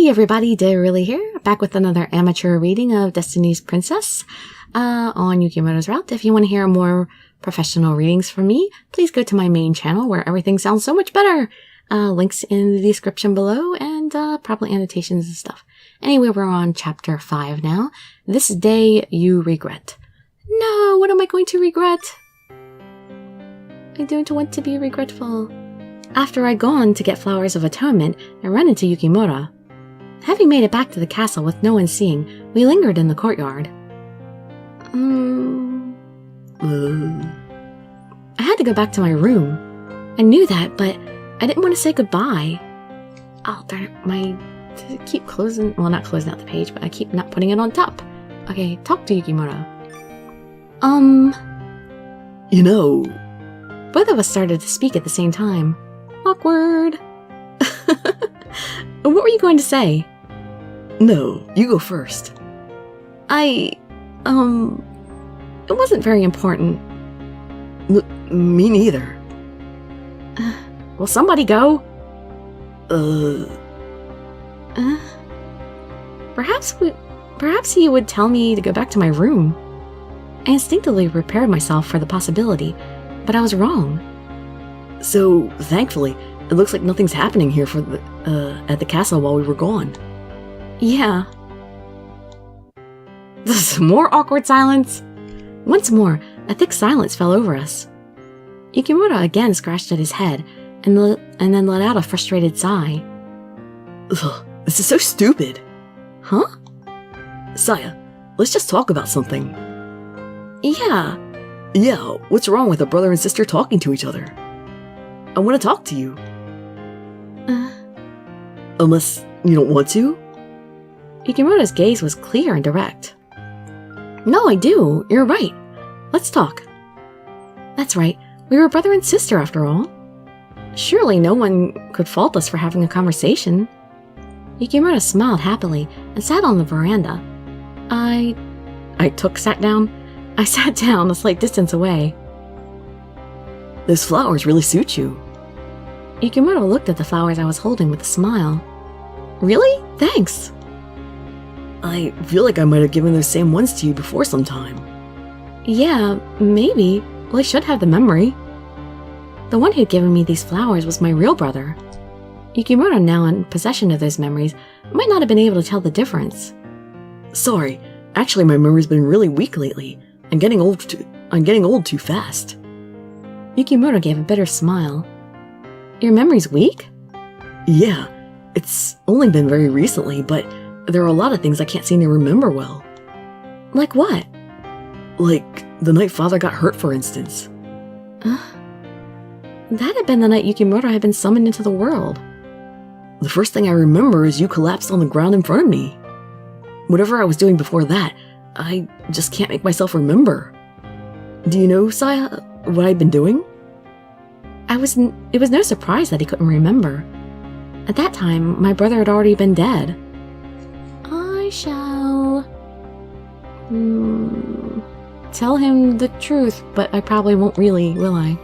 Hey everybody, Dairili here, back with another amateur reading of Destiny's Princess on Yukimoto's Route. If you want to hear more professional readings from me, please go to my main channel where everything sounds so much better. Links in the description below and probably annotations and stuff. Anyway, we're on chapter 5 now. This day you regret. No, what am I going to regret? I don't want to be regretful. After I'd gone to get Flowers of Atonement, I ran into Yukimura. Having made it back to the castle with no one seeing, we lingered in the courtyard. I had to go back to my room. I knew that, but I didn't want to say goodbye. Oh, darn it, I keep closing, well, not closing out the page, but I keep not putting it on top. Okay, talk to Yukimura. You know... Both of us started to speak at the same time. Awkward. What were you going to say? No, you go first. It wasn't very important. Me neither. Will somebody go? Perhaps he would tell me to go back to my room. I instinctively prepared myself for the possibility, but I was wrong. So, thankfully, it looks like nothing's happening here at the castle while we were gone. Yeah. More awkward silence. Once more, a thick silence fell over us. Yukimura again scratched at his head, and then let out a frustrated sigh. Ugh, this is so stupid. Huh? Saya, let's just talk about something. Yeah. Yeah, what's wrong with a brother and sister talking to each other? I want to talk to you. Unless you don't want to? Yukimura's gaze was clear and direct. No, I do. You're right. Let's talk. That's right. We were brother and sister after all. Surely no one could fault us for having a conversation. Yukimura smiled happily and sat on the veranda. I sat down a slight distance away. Those flowers really suit you. Yukimura looked at the flowers I was holding with a smile. Really? Thanks. I feel like I might have given those same ones to you before sometime. Yeah, maybe. Well, I should have the memory. The one who'd given me these flowers was my real brother. Yukimura, now in possession of those memories, might not have been able to tell the difference. Sorry, actually my memory's been really weak lately. I'm getting old too fast. Yukimura gave a bitter smile. Your memory's weak? Yeah, it's only been very recently, but there are a lot of things I can't seem to remember well. Like what? Like the night Father got hurt, for instance. That had been the night Yukimura had been summoned into the world. The first thing I remember is you collapsed on the ground in front of me. Whatever I was doing before that, I just can't make myself remember. Do you know, Saya, what I'd been doing? It was no surprise that he couldn't remember. At that time, my brother had already been dead. I shall... tell him the truth, but I probably won't really, will I?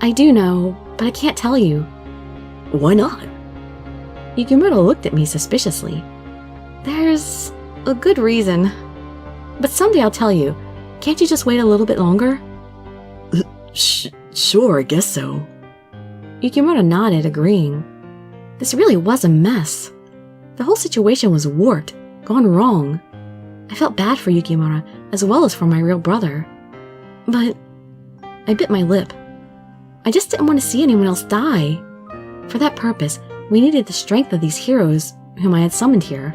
I do know, but I can't tell you. Why not? Yukimura looked at me suspiciously. There's a good reason. But someday I'll tell you. Can't you just wait a little bit longer? Sure, I guess so. Yukimura nodded, agreeing. This really was a mess. The whole situation was warped, gone wrong. I felt bad for Yukimura, as well as for my real brother. But I bit my lip. I just didn't want to see anyone else die. For that purpose, we needed the strength of these heroes whom I had summoned here.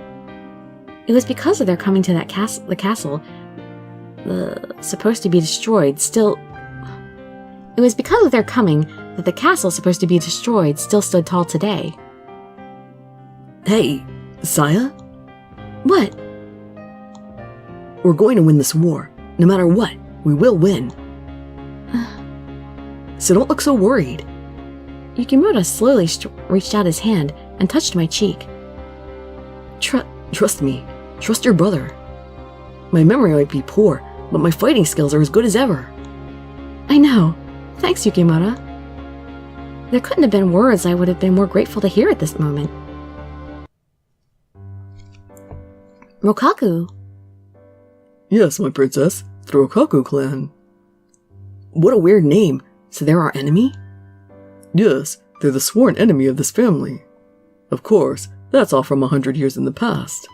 It was because of their coming to the castle, supposed to be destroyed, It was because of their coming that the castle supposed to be destroyed still stood tall today. Hey, Saya? What? We're going to win this war. No matter what, we will win. So don't look so worried. Yukimura slowly reached out his hand and touched my cheek. Trust me. Trust your brother. My memory might be poor, but my fighting skills are as good as ever. I know. Thanks, Yukimura. There couldn't have been words I would have been more grateful to hear at this moment. Rokaku. Yes, my princess, the Rokaku clan. What a weird name. So they're our enemy? Yes, they're the sworn enemy of this family. Of course, that's all from 100 years in the past.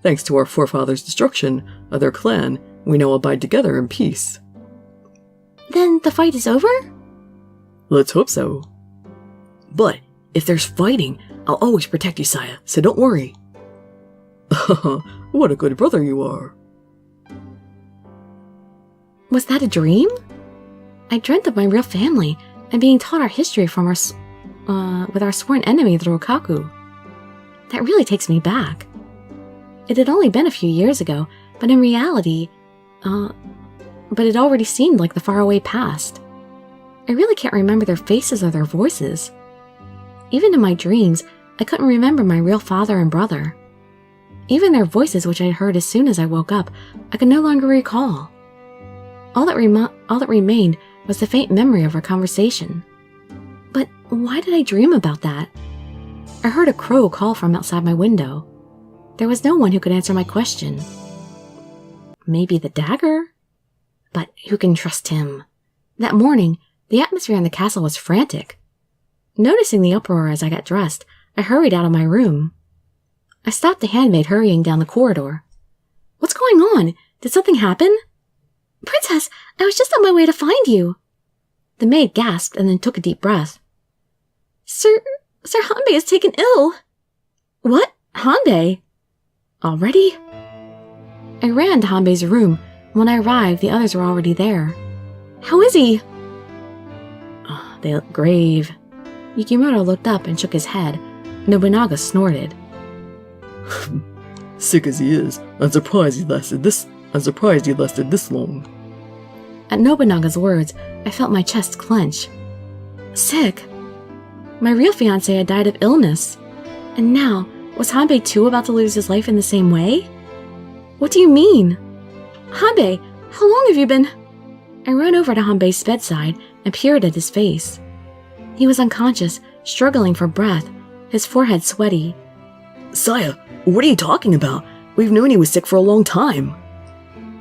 Thanks to our forefathers' destruction of their clan, we now abide together in peace. Then the fight is over? Let's hope so. But if there's fighting, I'll always protect you, Saya, so don't worry. What a good brother you are. Was that a dream? I dreamt of my real family and being taught our history from with our sworn enemy, the Rokaku. That really takes me back. It had only been a few years ago, but in reality, but it already seemed like the faraway past. I really can't remember their faces or their voices. Even in my dreams, I couldn't remember my real father and brother. Even their voices, which I heard as soon as I woke up, I could no longer recall. All that remained was the faint memory of our conversation. But why did I dream about that? I heard a crow call from outside my window. There was no one who could answer my question. Maybe the dagger? But who can trust him? That morning, the atmosphere in the castle was frantic. Noticing the uproar as I got dressed, I hurried out of my room. I stopped the handmaid hurrying down the corridor. What's going on? Did something happen? Princess, I was just on my way to find you. The maid gasped and then took a deep breath. Sir Hanbei is taken ill. What? Hanbei? Already? I ran to Hanbei's room. When I arrived, the others were already there. How is he? Oh, they look grave. Yukimura looked up and shook his head. Nobunaga snorted. Sick as he is, I'm surprised he lasted this long. At Nobunaga's words, I felt my chest clench. Sick? My real fiancé had died of illness. And now, was Hanbei too about to lose his life in the same way? What do you mean? Hanbei, how long have you been? I ran over to Hanbei's bedside and peered at his face. He was unconscious, struggling for breath, his forehead sweaty. Saya, what are you talking about? We've known he was sick for a long time.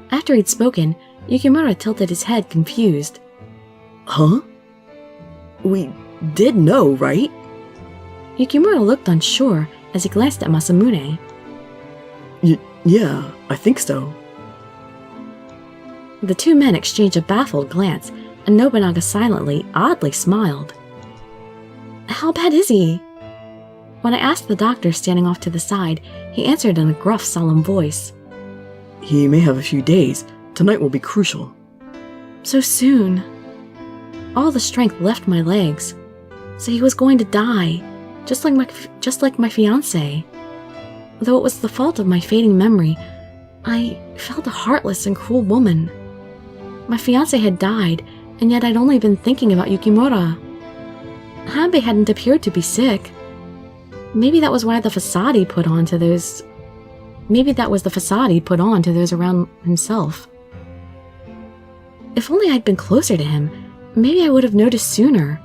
After he'd spoken, Yukimura tilted his head, confused. Huh? We did know, right? Yukimura looked unsure as he glanced at Masamune. Yeah, I think so. The two men exchanged a baffled glance, and Nobunaga silently, oddly smiled. How bad is he? When I asked the doctor standing off to the side, he answered in a gruff, solemn voice. He may have a few days. Tonight will be crucial. So soon. All the strength left my legs. So he was going to die, just like my fiancé. Though it was the fault of my fading memory, I felt a heartless and cruel woman. My fiancé had died, and yet I'd only been thinking about Yukimura. Hanbei hadn't appeared to be sick. Maybe that was the facade he put on to those around himself. If only I'd been closer to him, maybe I would have noticed sooner.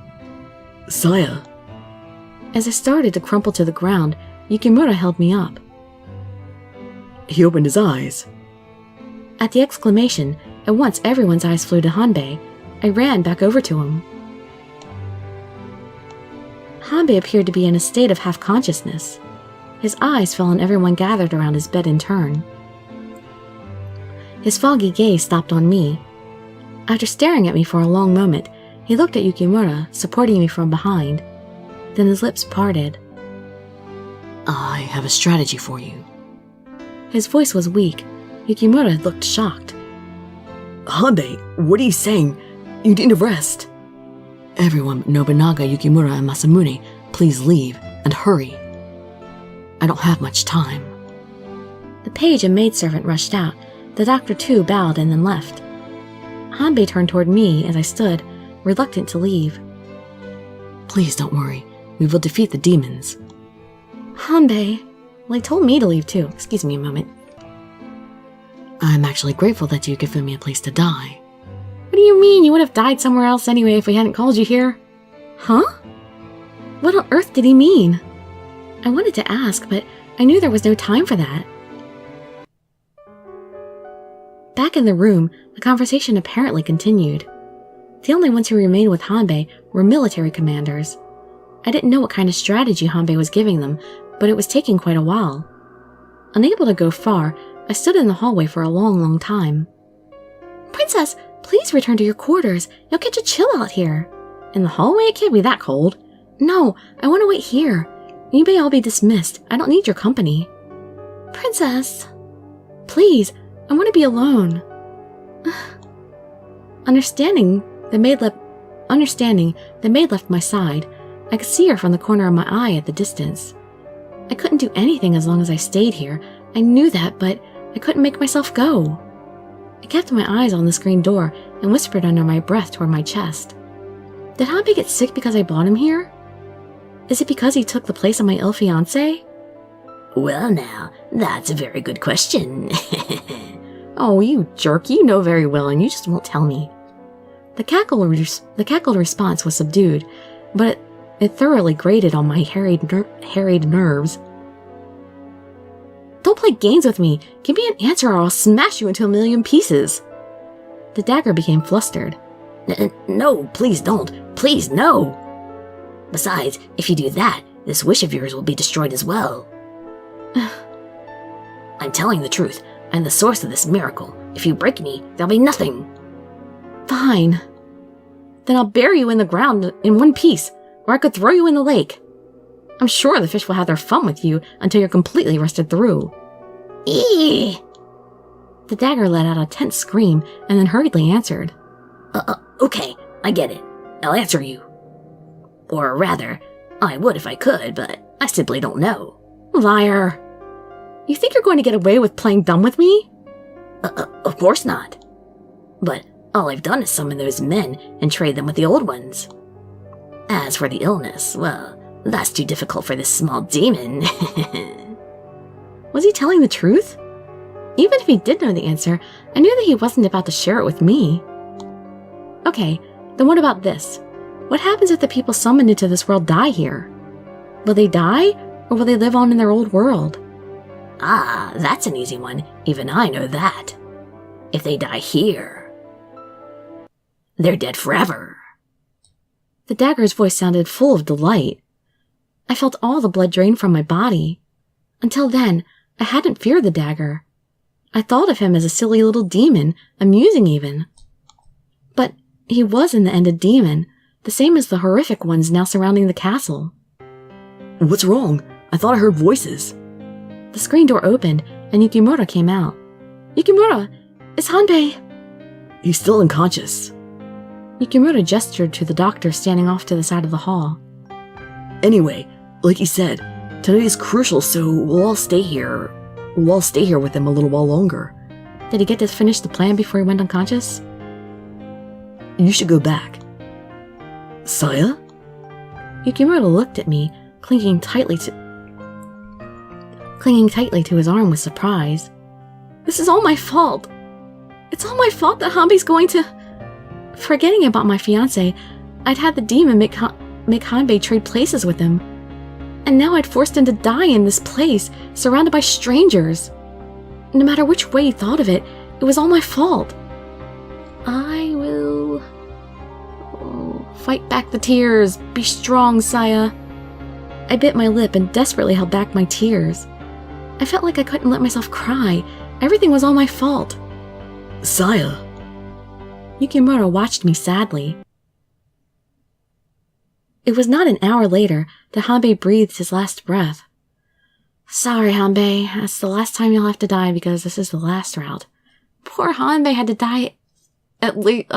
Saya. As I started to crumple to the ground, Yukimura held me up. He opened his eyes. At the exclamation, at once everyone's eyes flew to Hanbei. I ran back over to him. Hanbei appeared to be in a state of half-consciousness. His eyes fell on everyone gathered around his bed in turn. His foggy gaze stopped on me. After staring at me for a long moment, he looked at Yukimura, supporting me from behind. Then his lips parted. I have a strategy for you. His voice was weak. Yukimura looked shocked. Hanbei, what are you saying? You need to rest. Everyone, Nobunaga, Yukimura, and Masamune, please leave, and hurry. I don't have much time. The page and maidservant rushed out. The doctor too bowed and then left. Hanbei turned toward me as I stood, reluctant to leave. Please don't worry. We will defeat the demons. Hanbei. Well, he told me to leave too. Excuse me a moment. I'm actually grateful that you given me a place to die. What do you mean? You would have died somewhere else anyway if we hadn't called you here. Huh? What on earth did he mean? I wanted to ask, but I knew there was no time for that. Back in the room, the conversation apparently continued. The only ones who remained with Hanbei were military commanders. I didn't know what kind of strategy Hanbei was giving them, but it was taking quite a while. Unable to go far, I stood in the hallway for a long time. Princess, please return to your quarters. You'll catch a chill out here. In the hallway? It can't be that cold. No, I want to wait here. You may all be dismissed. I don't need your company. Princess. Please, I want to be alone. Understanding, the maid left my side. I could see her from the corner of my eye at the distance. I couldn't do anything as long as I stayed here. I knew that, but I couldn't make myself go. I kept my eyes on the screen door and whispered under my breath toward my chest. Did Hanbei get sick because I brought him here? Is it because he took the place of my ill fiancé? Well now, that's a very good question. Oh, you jerk, you know very well and you just won't tell me. The cackled response was subdued, but it thoroughly grated on my harried nerves. Don't play games with me. Give me an answer or I'll smash you into a million pieces. The dagger became flustered. No, please don't. Please, no. Besides, if you do that, this wish of yours will be destroyed as well. I'm telling the truth. I'm the source of this miracle. If you break me, there'll be nothing. Fine. Then I'll bury you in the ground in one piece, or I could throw you in the lake. I'm sure the fish will have their fun with you until you're completely rusted through. Eee! The dagger let out a tense scream and then hurriedly answered. Okay, I get it. I'll answer you. Or rather, I would if I could, but I simply don't know. Liar. You think you're going to get away with playing dumb with me? Of course not. But all I've done is summon those men and trade them with the old ones. As for the illness, well, that's too difficult for this small demon. Was he telling the truth? Even if he did know the answer, I knew that he wasn't about to share it with me. Okay, then what about this? What happens if the people summoned into this world die here? Will they die, or will they live on in their old world? Ah, that's an easy one. Even I know that. If they die here, they're dead forever. The dagger's voice sounded full of delight. I felt all the blood drain from my body. Until then, I hadn't feared the dagger. I thought of him as a silly little demon, amusing even. But he was in the end a demon, the same as the horrific ones now surrounding the castle. What's wrong? I thought I heard voices. The screen door opened, and Yukimura came out. Yukimura, it's Hanbei. He's still unconscious. Yukimura gestured to the doctor standing off to the side of the hall. Anyway, like he said, tonight is crucial, so we'll all stay here. We'll all stay here with him a little while longer. Did he get to finish the plan before he went unconscious? You should go back. Saya? Yukimura looked at me, clinging tightly to his arm with surprise. This is all my fault. It's all my fault that Hanbei's going to... Forgetting about my fiancé, I'd had the demon make Hanbei trade places with him. And now I'd forced him to die in this place, surrounded by strangers. No matter which way he thought of it, it was all my fault. I will... fight back the tears. Be strong, Saya. I bit my lip and desperately held back my tears. I felt like I couldn't let myself cry. Everything was all my fault. Saya. Yukimura watched me sadly. It was not an hour later that Hanbei breathed his last breath. Sorry, Hanbei. That's the last time you'll have to die because this is the last route. Poor Hanbei had to die at least...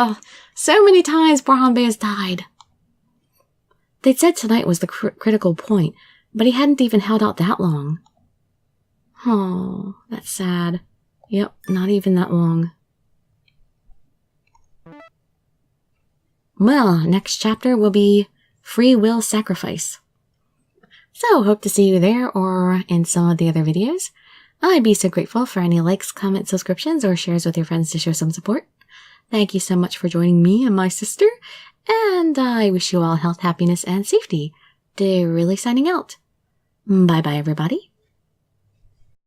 so many times poor Hanbei has died. They'd said tonight was the critical point, but he hadn't even held out that long. Oh, that's sad. Yep, not even that long. Well, next chapter will be Free Will Sacrifice. So, hope to see you there or in some of the other videos. I'd be so grateful for any likes, comments, subscriptions, or shares with your friends to show some support. Thank you so much for joining me and my sister, and I wish you all health, happiness, and safety. They're really signing out. Bye-bye, everybody.